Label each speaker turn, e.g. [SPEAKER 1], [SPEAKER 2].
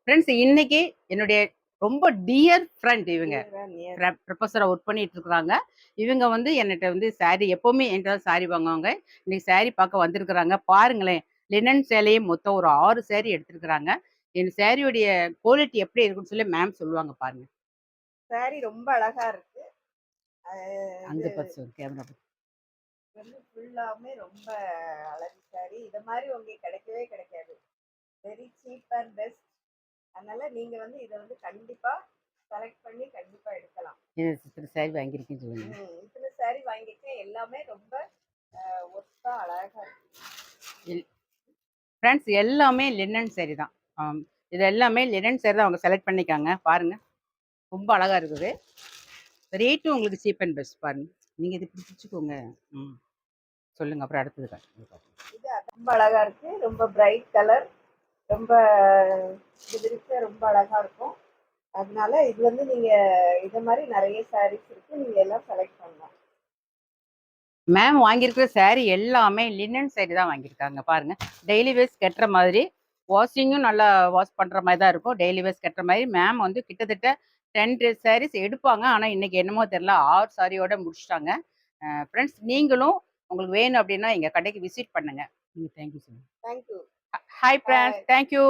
[SPEAKER 1] Friends இன்னைக்கு என்னுடைய ரொம்ப டியர் ஃப்ரெண்ட் இவங்க
[SPEAKER 2] Yes.
[SPEAKER 1] ப்ரொஃபஸரா ஒர்க் பண்ணிட்டு இருக்கிறாங்க. இவங்க வந்து என்கிட்ட வந்து saree எப்பவுமே என்கிட்ட saree வாங்குவாங்க. இன்னைக்கு saree பார்க்க வந்திருக்கிறாங்க. பாருங்களேன், லினன் சேலையே மொத்தம் ஒரு 6 saree எடுத்திருக்கிறாங்க. என் சாரியோடைய குவாலிட்டி எப்படி இருக்குன்னு சொல்லி மேம் சொல்லுவாங்க பாருங்க.
[SPEAKER 2] சாரி ரொம்ப அழகா இருக்கு.
[SPEAKER 1] அங்க
[SPEAKER 2] இது
[SPEAKER 1] பார்த்து சொல்லு கேமரா.
[SPEAKER 2] வந்து ஃபுல்லாமே ரொம்ப அழகு சாரி. இத மாதிரி உங்களுக்கு கிடைக்கவே கிடைக்காது. Very cheap and best. அதனால நீங்க வந்து இத வந்து கண்டிப்பா செலக்ட் பண்ணி கண்டிப்பா எடுக்கலாம்.
[SPEAKER 1] இத்தனை saree வாங்கியிருக்கேன்னு சொல்லுங்க.
[SPEAKER 2] இத்தனை சாரி வாங்கியிருக்கேன். எல்லாமே ரொம்ப ஒர்த்தா அழகா இருக்கு.
[SPEAKER 1] ஃப்ரெண்ட்ஸ் எல்லாமே லினன் saree தான். இது எல்லாமே லினன் saree தான் அவங்க செலக்ட் பண்ணிக்காங்க. பாருங்க, ரொம்ப அழகா இருக்குது. ரேட்டும் உங்களுக்கு சீப் அண்ட் பெஸ்ட் பாருங்க. நீங்க இது பிடிச்சிக்கோங்க. ம் சொல்லுங்க. அப்புறம் அடுத்தது காட்டுங்க.
[SPEAKER 2] இது ரொம்ப அழகா இருக்கு. ரொம்ப பிரைட் கலர். ரொம்ப இது ரொம்ப அழகா இருக்கும். அதனால இது வந்து நீங்க இது மாதிரி நிறைய சாரீஸ் இருக்கு. நீங்க எல்லாம் செலக்ட் பண்ணலாம்.
[SPEAKER 1] மேம் வாங்கியிருக்கிற saree எல்லாமே லினன் saree தான் வாங்கியிருக்காங்க. பாருங்க, டெய்லி வேஸ் கட்டுற மாதிரி, வாஷிங்கும் நல்லா வாஷ் பண்ற மாதிரி தான் இருக்கும். டெய்லி வேஸ் கட்டுற மாதிரி மேம் வந்து கிட்டத்தட்ட 10 sarees எடுப்பாங்க. ஆனால் இன்னைக்கு என்னமோ தெரியல 6 சாரியோட முடிச்சிட்டாங்க. ஃப்ரெண்ட்ஸ் நீங்களும் உங்களுக்கு வேணும் அப்படின்னா எங்கள் கடைக்கு விசிட் பண்ணுங்க. Thank you sir.
[SPEAKER 2] Thank you.
[SPEAKER 1] Hi friends, thank you.